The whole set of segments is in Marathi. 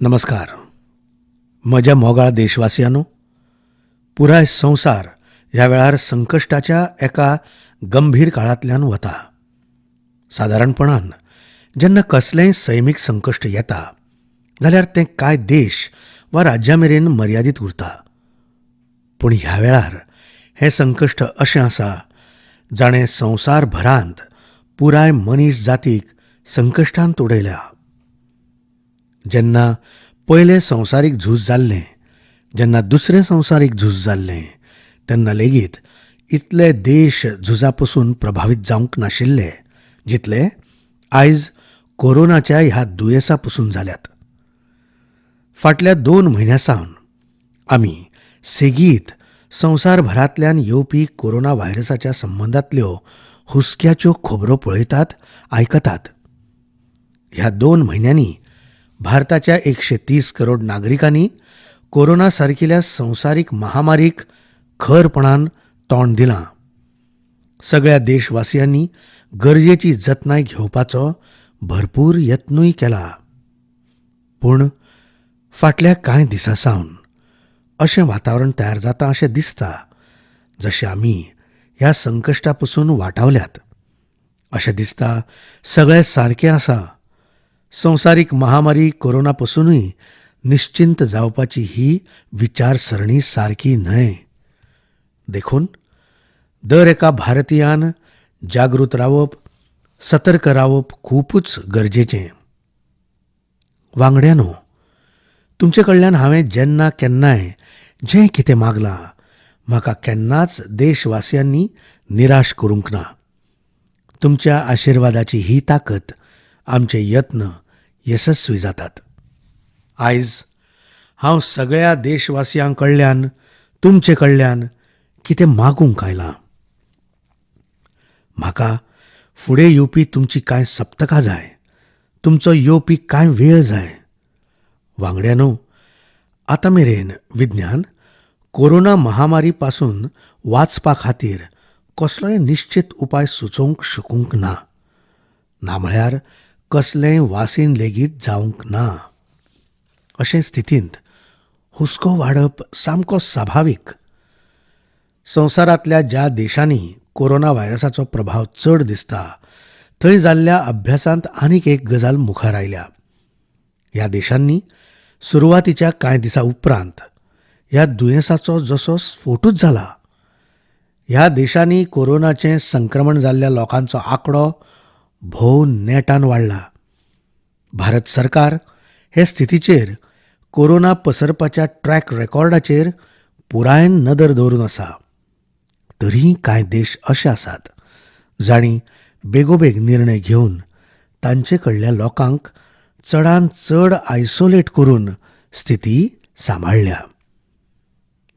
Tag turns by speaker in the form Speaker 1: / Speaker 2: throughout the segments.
Speaker 1: नमस्कार. म्हज्या मोगाळ देशवासियांनो, पुराय संवसार ह्या वेळार संकश्टाच्या एका गंभीर काळांतल्यान वता. सादारणपणान जेन्ना कसलेंय सैमीक संकश्ट येता जाल्यार तें कांय देश वा राज्यां मेरेन मर्यादीत उरता. पूण ह्या वेळार हें संकश्ट अशें आसा जाणें संवसारभरांत पुराय मनीस जातीक संकश्टांत उडयल्या. जेन्ना पयलें संवसारीक झूज जाल्लें, जेन्ना दुसरें संवसारीक झूज जाल्लें, तेन्ना लेगीत इतले देश झुजा पसून प्रभावीत जावंक नाशिल्ले जितले आयज कोरोनाच्या ह्या दुयेसा पसून जाल्यात. फाटल्या 2 म्हयन्यांसावन आमी सेगीत संवसारभरांतल्यान येवपी कोरोना व्हायरसाच्या संबंदांतल्यो हुस्क्याच्यो खबरो पळयतात, आयकतात. ह्या 2 म्हयन्यांनी भारताच्या 130 करोड नागरिकांनी कोरोना सारकिल्या संवसारीक महामारीक खरपणान तोंड दिलां. सगळ्या देशवासियांनी गरजेची जतनाय घेवपाचो भरपूर यत्नूय केला. पूण फाटल्या कांय दिसांसावन अशें वातावरण तयार जाता अशें दिसता जशें आमी ह्या संकश्टा पसून वाटावल्यात. अशें दिसता सगळें सारकें आसा. संवसारीक महामारी कोरोना पसूनय निश्चिंत जावपाची ही विचारसरणी सारकी न्हय. देखून दर एका भारतीयान जागृत रावप, सतर्क रावप खूबच गरजेचें. वांगड्यानो, तुमचे कडल्यान हांवें जेन्ना केन्नाय जें कितें मागलां, म्हाका केन्नाच देशवासियांनी निराश करूंक ना. तुमच्या आशिर्वादाची ही ताकद आमचे यत्न येसस्वी जातात. आयज हांव सगळ्या देशवासियां कडल्यान तुमचे कडल्यान कितें मागूंक आयलां. म्हाका फुडें येवपी तुमची कांय सप्तकां जाय, तुमचो येवपी कांय वेळ जाय. वांगड्यानो, आतां मेरेन विज्ञान कोरोना महामारी पासून वाचपा खातीर कसलोय निश्चित उपाय सुचोवंक शकूंक ना. ना म्हळ्यार कसलेंय वासीन लेगीत जावंक ना. अशे स्थितींत हुस्को वाडप सामको स्वाभावीक. संवसारांतल्या ज्या देशांनी कोरोना व्हायरसाचो प्रभाव चड दिसता थंय जाल्ल्या अभ्यासांत आनीक एक गजाल मुखार आयल्या. ह्या देशांनी सुरवातीच्या कांय दिसां उपरांत ह्या दुयेंसाचो जसो स्फोटूच जाला, ह्या देशांनी कोरोनाचें संक्रमण जाल्ल्या लोकांचो आंकडो भोव नेटान वाडला. भारत सरकार हे स्थितीचेर, कोरोना पसरपाच्या ट्रॅक रेकॉर्डाचेर पुरायेन नदर दवरून आसा. तरीय कांय देश अशे आसात जांणी बेगोबेग निर्णय घेवन तांचे कडल्या लोकांक चडांत चड आयसोलेट करून स्थिती सांबाळल्या.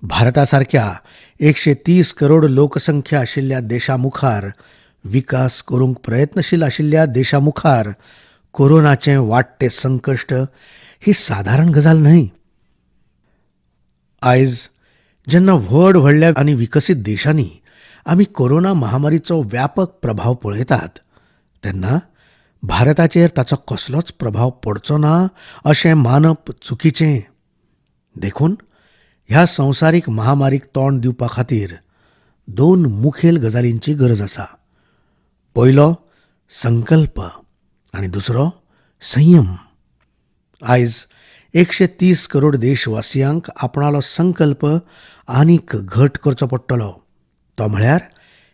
Speaker 1: भारतासारक्या 130 करोड लोकसंख्या आशिल्ल्या देशामुखार, विकास करूंक प्रयत्नशील आशिल्ल्या देशामुखार कोरोनाचें वाडटें संकश्ट ही सादारण गजाल न्हय. आयज जेन्ना व्हड व्हडल्या आनी विकसीत देशांनी आमी कोरोना महामारीचो व्यापक प्रभाव पळयतात तेन्ना भारताचेर ताचो कसलोच प्रभाव पडचो ना अशें मानप चुकीचें. देखून ह्या संवसारीक महामारीक तोंड दिवपा खातीर 2 मुखेल गजालींची गरज आसा. पयलो संकल्प आनी दुसरो संयम. आयज 130 करोड देशवासियांक आपणालो संकल्प आनीक घट करचो पडटलो. तो म्हळ्यार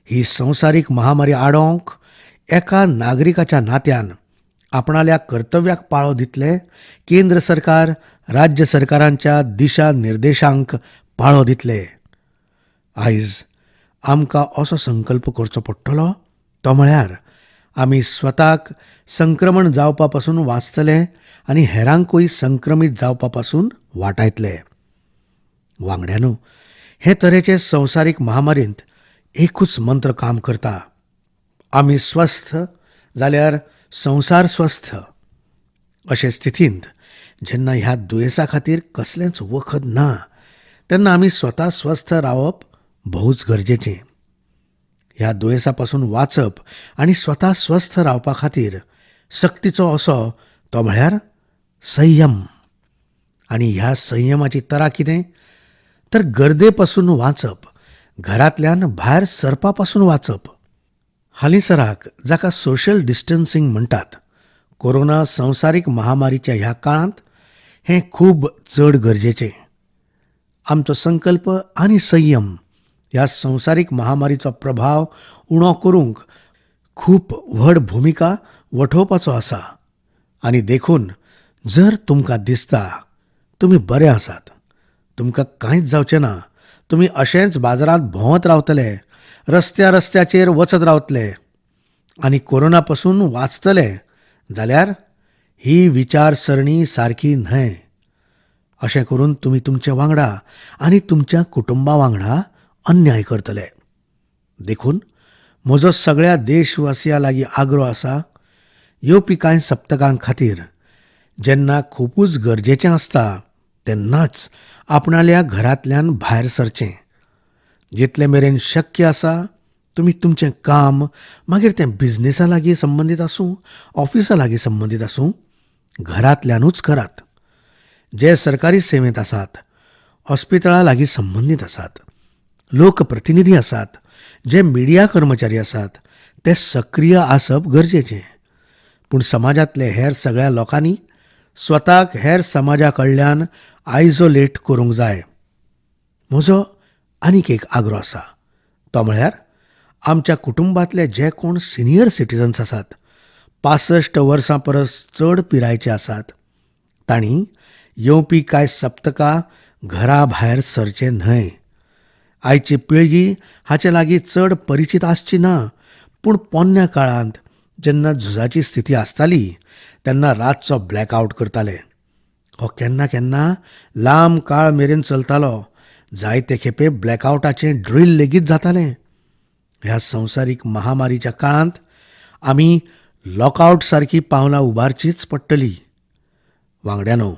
Speaker 1: ही संवसारीक महामारी आडोवंक एका नागरिकाच्या नात्यान आपणाल्या कर्तव्याक पाळो दितले, केंद्र सरकार, राज्य सरकारांच्या दिशा निर्देशांक पाळो दितले. आयज आमकां असो संकल्प करचो पडटलो, तो म्हळ्यार आमी स्वताक संक्रमण जावपा पसून वाचतले आनी हेरांकूय संक्रमीत जावपा पसून वाटायतले. वांगड्यानो, हे तरेचे संवसारीक महामारींत एकूच मंत्र काम करता. आमी स्वस्थ जाल्यार संवसार स्वस्थ. अशे स्थितींत जेन्ना ह्या दुयेसा खातीर कसलेंच वखद ना तेन्ना आमी स्वता स्वस्थ रावप भोवच गरजेचें. ह्या दुयेसा पासून वाचप आनी स्वता स्वस्थ रावपा खातीर सक्तीचो असो तो म्हळ्यार संयम. आणि ह्या संयमाची तरा कितें तर गर्देपासून वाचप, घरांतल्यान भायर सरपापासून वाचप. हालींसराक जाका सोशल डिस्टन्सिंग म्हणटात, कोरोना संवसारीक महामारीच्या ह्या काळांत हें खूब चड गरजेचें. आमचो संकल्प आनी संयम ह्या संवसारीक महामारीचो प्रभाव उणो करूंक खूब व्हड भुमिका वठोवपाचो आसा. आनी देखून जर तुमकां दिसता तुमी बरे आसात, तुमकां कांयच जावचें ना, तुमी अशेंच बाजारांत भोंवत रावतले, रस्त्याचेर वचत रावतले आनी कोरोना पासून वाचतले, जाल्यार ही विचारसरणी सारकी न्हय. अशें करून तुमी तुमचे वांगडा आनी तुमच्या कुटुंबा वांगडा अन्याय करतले. देखून म्हजो सगळ्या देशवासियां लागीं आग्रो आसा, येवपी कांय सप्तकां खातीर जेन्ना खूबच गरजेचें आसता तेन्नाच आपणाल्या घरांतल्यान भायर सरचें. जितले मेरेन शक्य आसा तुमी तुमचें काम, मागीर तें बिझनेसा लागीं संबंदीत आसूं, ऑफिसा लागीं संबंदीत आसूं, घरांतल्यानूच करात. जे सरकारी सेवेंत आसात, हॉस्पिटला लागीं संबंदीत आसात, लोकप्रतिनिधी आसात, जे मिडिया कर्मचारी आसात, ते सक्रीय आसप गरजेचें. पूण समाजांतले हेर सगळ्या लोकांनी स्वताक हेर समाजा कडल्यान आयझोलेट करूंक जाय. म्हजो आनीक एक आग्रो आसा, तो म्हळ्यार आमच्या कुटुंबांतले जे कोण सिनियर सिटिझन्स आसात, 65 वर्सां परस चड पिरायेचे आसात, तांणी येवपी कांय सप्तकां घरा भायर सरचें न्हय. आयची पिळगी हाचे लागीं चड परिचीत आसची ना, पूण पोन्न्या काळांत जेन्ना झुजाची स्थिती आसताली तेन्ना रातचो ब्लॅकआवट करताले. हो केन्ना केन्ना लांब काळ मेरेन चलतालो. जायते खेपे ब्लॅकआवटाचें ड्रील लेगीत जातालें. ह्या संवसारीक महामारीच्या काळांत आमी लॉकआवट सारकीं पावलां उबारचीच पडटलीं. वांगड्यानो,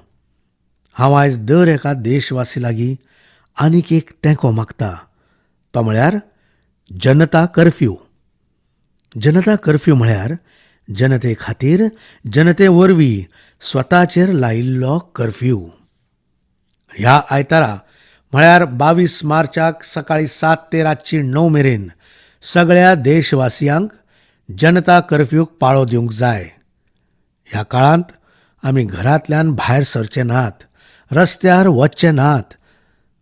Speaker 1: हांव आयज दर एका देशवासी लागीं आनीक एक तेंको मागतां, तो म्हळ्यार जनता कर्फ्यू. जनता कर्फ्यू म्हळ्यार जनते खातीर, जनते वरवीं स्वताचेर लायिल्लो कर्फ्यू. ह्या आयतारा म्हळ्यार 22 मार्चाक सकाळीं 7 ते रातची 9 मेरेन सगळ्या देशवासियांक जनता कर्फ्यूक पाळो दिवंक जाय. ह्या काळांत आमी घरांतल्यान भायर सरचे नात, रस्त्यार वचचे नात,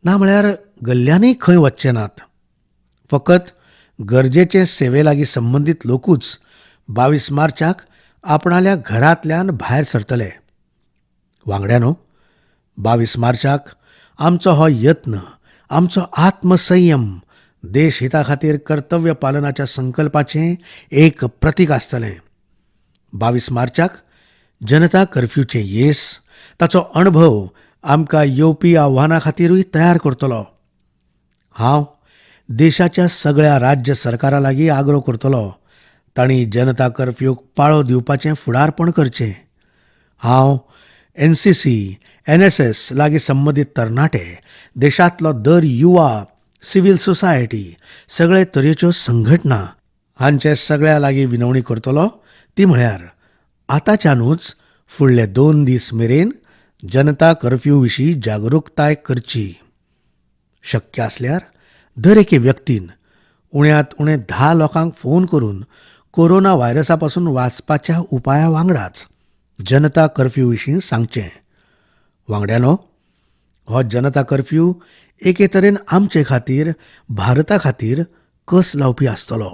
Speaker 1: ना म्हळ्यार गल्ल्यांनी खंय वचचे नात. फकत गरजेचे सेवे लागीं संबंदीत लोकूच 22 मार्चाक आपणाल्या घरांतल्यान भायर सरतले. वांगड्यानो, 22 मार्चाक आमचो हो यत्न, आमचो आत्मसंयम देश हिता खातीर कर्तव्य पालनाच्या संकल्पाचें एक प्रतीक आसतलें. 22 मार्चाक जनता कर्फ्यूचें येस, ताचो अणभव आमकां येवपी आव्हानां खातीरूय तयार करतलो. हांव देशाच्या सगळ्या राज्य सरकारां लागीं आग्रो करतलों, तांणी जनता कर्फ्यूक पाळो दिवपाचें फुडारपण करचें. हांव एनसीसी, एनएसएस लागीं संबंदीत तरणाटे, देशांतलो दर युवा, सिव्हिल सोसायटी, सगळे तरेच्यो संघटना हांचे सगळ्या लागीं विनवणी करतलों, ती म्हळ्यार आतांच्यानूच फुडले 2 दीस मेरेन जनता कर्फ्यू विशीं जागरूकताय करची. शक्य आसल्यार दर एके व्यक्तीन उण्यांत उणे 10 लोकांक फोन करून कोरोना व्हायरसा पासून वाचपाच्या उपाया वांगडाच जनता कर्फ्यू विशीं सांगचें. वांगड्यानो, हो जनता कर्फ्यू एके तरेन आमचे खातीर, भारता खातीर कस लावपी आसतलो.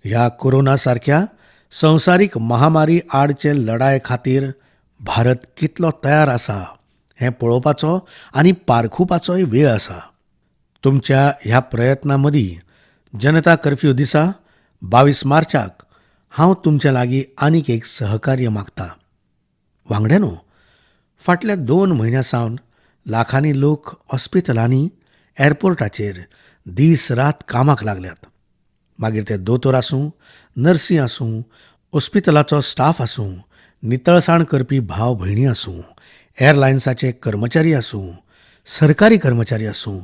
Speaker 1: ह्या कोरोना सारक्या संवसारीक महामारी आडचे लढाये खातीर भारत कितलो तयार आसा हें पळोवपाचो आनी पारखुपाचोय वेळ आसा. तुमच्या ह्या प्रयत्नां मदीं जनता कर्फ्यू दिसा 22 मार्चाक हांव तुमचे लागीं आनीक एक सहकार्य मागतां. वांगड्यानो, फाटल्या 2 म्हयन्यां सावन लाखांनी लोक हॉस्पिटलांनी, एअरपोर्टाचेर दीस रात कामाक लागल्यात. मागीर ते दोतोर आसूं, नर्सी आसूं, हॉस्पिटलाचो स्टाफ आसूं, नितळसाण करपी भाव भयणी आसूं, एअरलायन्साचे कर्मचारी आसूं, सरकारी कर्मचारी आसूं,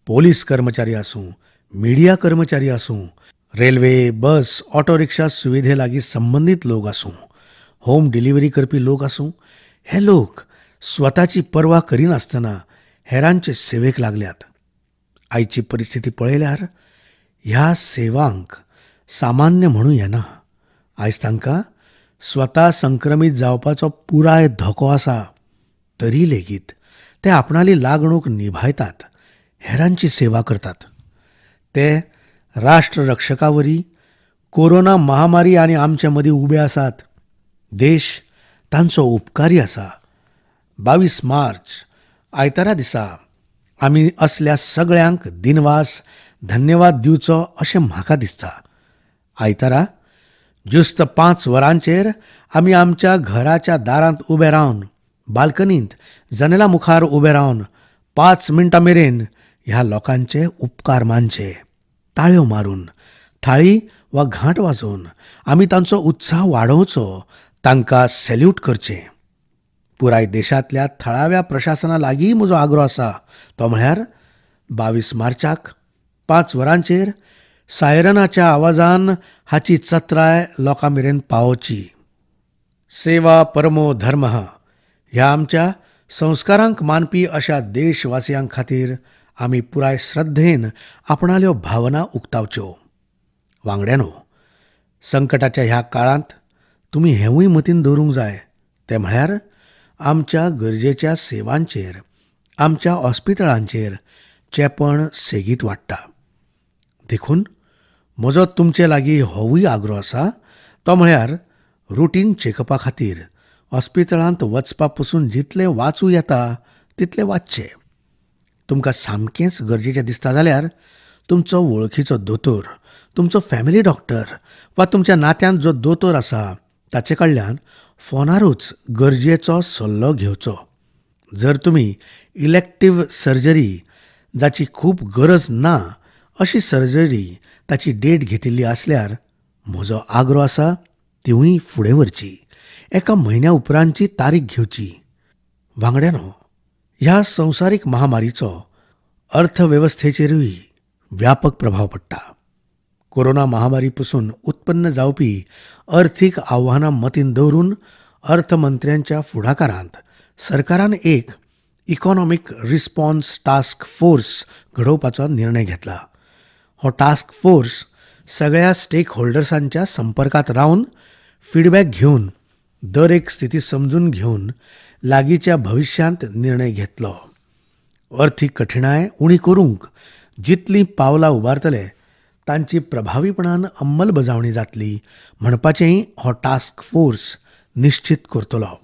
Speaker 1: पोलीस कर्मचारी आसूं, मिडिया कर्मचारी आसूं, रेल्वे, बस, ऑटो रिक्षा सुविधे लागीं संबंदीत लोक आसूं, होम डिलिव्हरी करपी लोक आसूं, हे लोक स्वताची पर्वा करिनासतना हेरांचे सेवेक लागल्यात. आयची परिस्थिती पळयल्यार ह्या सेवांक सामान्य म्हणू येना. आयज तांकां स्वता संक्रमीत जावपाचो पुराय धोको आसा, तरी लेगीत ते आपणाली लागणूक निभायतात, हेरांची सेवा करतात. ते राष्ट्ररक्षकावरी कोरोना महामारी आनी आमचे मदीं उबे आसात. देश तांचो उपकारी आसा. 22 मार्च आयतारा दिसा आमी असल्या सगळ्यांक दिनवास धन्यवाद दिवचो अशें म्हाका दिसता. आयतारा ज्युस्त 5 वरांचेर आमी आमच्या घराच्या दारांत उबे रावन, बाल्कनींत जनेला मुखार उबे रावन 5 मिनटां मेरेन ह्या लोकांचे उपकार मानचे. ताळयो मारून, थाळी वा घांट वाजोवन आमी तांचो उत्साह वाडोवचो, तांकां सॅल्यूट करचें. पुराय देशांतल्या थळाव्या प्रशासना लागीं म्हजो आग्रो आसा, तो म्हळ्यार 22 मार्चाक 5 वरांचेर सायरनाच्या आवाजान हाची चत्राय लोकां मेरेन पावोवची. सेवा परमो धर्मः ह्या आमच्या संस्कारांक मानपी अशा देशवासियांक खातीर आमी पुराय श्रद्धेन आपणाल्यो भावना उक्तावच्यो. वांगड्यानो, संकटाच्या ह्या काळांत तुमी हेंवूय मतींत दवरूंक जाय, ते म्हळ्यार आमच्या गरजेच्या सेवांचेर, आमच्या हॉस्पिटलांचेर चेपण सेगीत वाडटा. देखून म्हजो तुमचे लागीं होवूय आग्रो आसा, तो म्हळ्यार रुटीन चेकअपा खातीर हॉस्पिटलांत वचपा पसून जितलें वाचूं येता तितलें वाचचें. तुमकां सामकेंच गरजेचें दिसता जाल्यार तुमचो वळखीचो दोतोर, तुमचो फॅमिली डॉक्टर वा तुमच्या नात्यांत जो दोतोर आसा ताचे कडल्यान फोनारूच गरजेचो सल्लो घेवचो. जर तुमी इलेक्टिव्ह सर्जरी, जाची खूब गरज ना अशी सर्जरी ताची डेट घेतिल्ली आसल्यार म्हजो आग्रो आसा तिवूय फुडें व्हरची, एका म्हयन्या उपरांतची तारीख घेवची. वांगड्यानो, ह्या संवसारीक महामारीचो अर्थवेवस्थेचेरूय व्यापक प्रभाव पडटा. कोरोना महामारी पसून उत्पन्न जावपी अर्थीक आव्हानां मतींत दवरून अर्थमंत्र्यांच्या फुडाकारांत सरकारान एक इकॉनॉमिक रिस्पॉन्स टास्क फोर्स घडोवपाचो निर्णय घेतला. हो टास्क फोर्स सगळ्या स्टेक होल्डर्सांच्या संपर्कांत रावन फीडबॅक घेवन, दर एक स्थिती समजून घेवन लागींच्या भविश्यांत निर्णय घेतलो. अर्थीक कठिणाय उणी करूंक जितलीं पावलां उबारतले तांची प्रभावीपणान अंमलबजावणी जातली म्हणपाचेंय हो टास्क फोर्स निश्चित करतलो.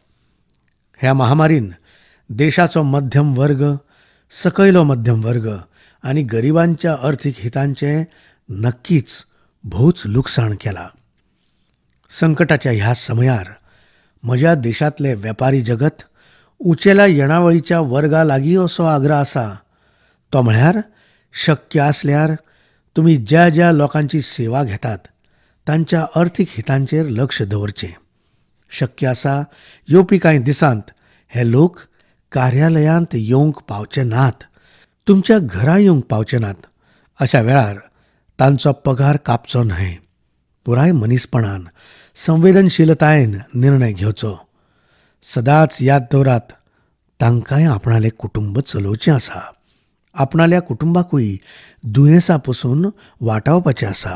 Speaker 1: ह्या महामारीन देशाचो मध्यम वर्ग, सकयलो मध्यम वर्ग आनी गरिबांच्या अर्थीक हितांचें नक्कीच भोवच लुकसाण केलां. संकटाच्या ह्या समयार म्हज्या देशांतले वेपारी जगत उंचेल्या येणावळीच्या वर्गा लागीं असो आग्रह आसा, तो म्हळ्यार शक्य आसल्यार तुमी ज्या ज्या लोकांची सेवा घेतात तांच्या अर्थीक हितांचेर लक्ष दवरचें. शक्य आसा येवपी कांय दिसांत हे लोक कार्यालयांत येवंक पावचे नात, तुमच्या घरा येवंक पावचे नात. अशा वेळार तांचो पगार कापचो न्हय. पुराय मनीसपणान, संवेदनशीलतायेन निर्णय घेवचो. सदांच याद दवरात, तांकांय आपणालें कुटुंब चलोवचें आसा. आपणाल्या कुटुंबाकूय दुयेंसां पसून वाटावपाचें आसा.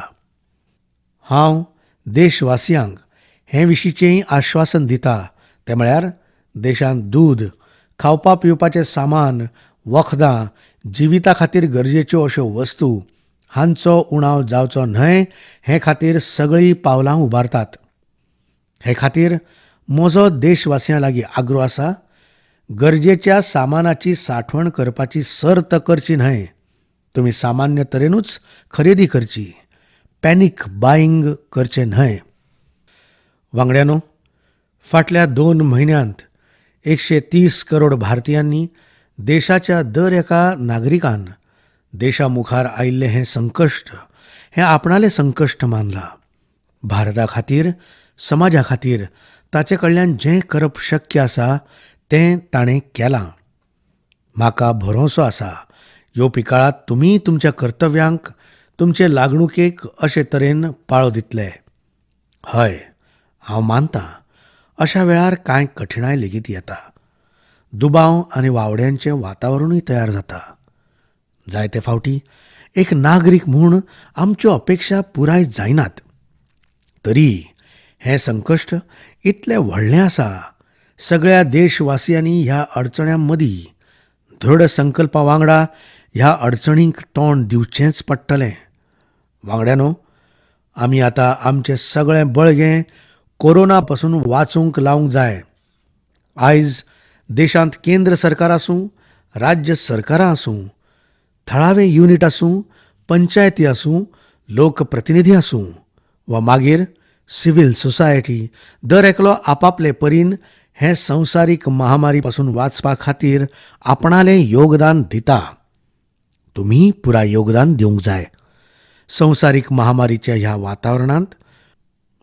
Speaker 1: हांव देशवासियांक हे विशींचेंय आश्वासन दितां, ते म्हळ्यार देशांत दूद, खावपा पिवपाचें सामान, वखदां, जिविता खातीर गरजेच्यो अश्यो वस्तू हांचो उणाव जावचो न्हय हे खातीर सगळीं पावलां उबारतात. हे खातीर म्हजो देशवासियां लागीं आग्रो आसा, गरजेच्या सामानाची साठवण करपाची सर्त करची न्हय. तुमी सामान्य तरेनूच खरेदी करची, पॅनिक बायिंग करचें न्हय. वांगड्यानो, फाटल्या 2 म्हयन्यांत 130 करोड भारतीयांनी देशाच्या दर एका नागरिकान देशामुखार आयिल्लें हें संकश्ट हें आपणालें संकश्ट मानलां. भारता खातीर, समाजा खातीर ताचे कडल्यान जें करप शक्य आसा तें ताणें केलां. म्हाका भरोसो आसा, येवपी काळात तुमी तुमच्या कर्तव्यांक, तुमचे लागणुकेक अशे तरेन पाळो दितले. हय, हांव मानतां, अशा वेळार कांय कठिणाय लेगीत येता. दुबाव आनी वावड्यांचें वातावरणूय तयार जाता. जायते फावटी एक नागरीक म्हूण आमच्यो अपेक्षा पुराय जायनात. तरी हें संकश्ट इतलें व्हडलें आसा. सगळ्या देशवासियांनी ह्या अडचण्यांमदीं दृढ संकल्पा वांगडा ह्या अडचणींक तोंड दिवचेंच पडटलें. वांगड्यानो, आमी आतां आमचें सगळें बळगें कोरोना पासून वाचूंक लावंक जाय. आयज देशांत केंद्र सरकार आसूं, राज्य सरकारां आसूं, थळावे युनिट आसूं, पंचायती आसूं, लोकप्रतिनिधी आसूं वा मागीर सिव्हील सोसायटी, दर एकलो आपापले परीन हे संवसारीक महामारी पासून वाचपा खातीर आपणालें योगदान दिता. तुम्ही पुराय योगदान दिवंक जाय. संवसारीक महामारीच्या ह्या वातावरणांत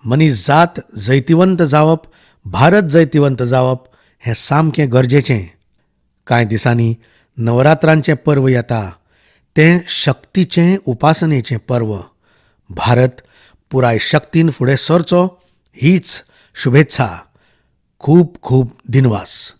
Speaker 1: मनीस जात जैतिवंत जावप, भारत जैतिवंत जावप हें सामकें गरजेचें. कांय दिसांनी नवरात्रांचें पर्व येता. तें शक्तीचें उपासनेचें पर्व. भारत पुराय शक्तीन फुडें सरचो हीच शुभेच्छा. खूब खूब दिनवास.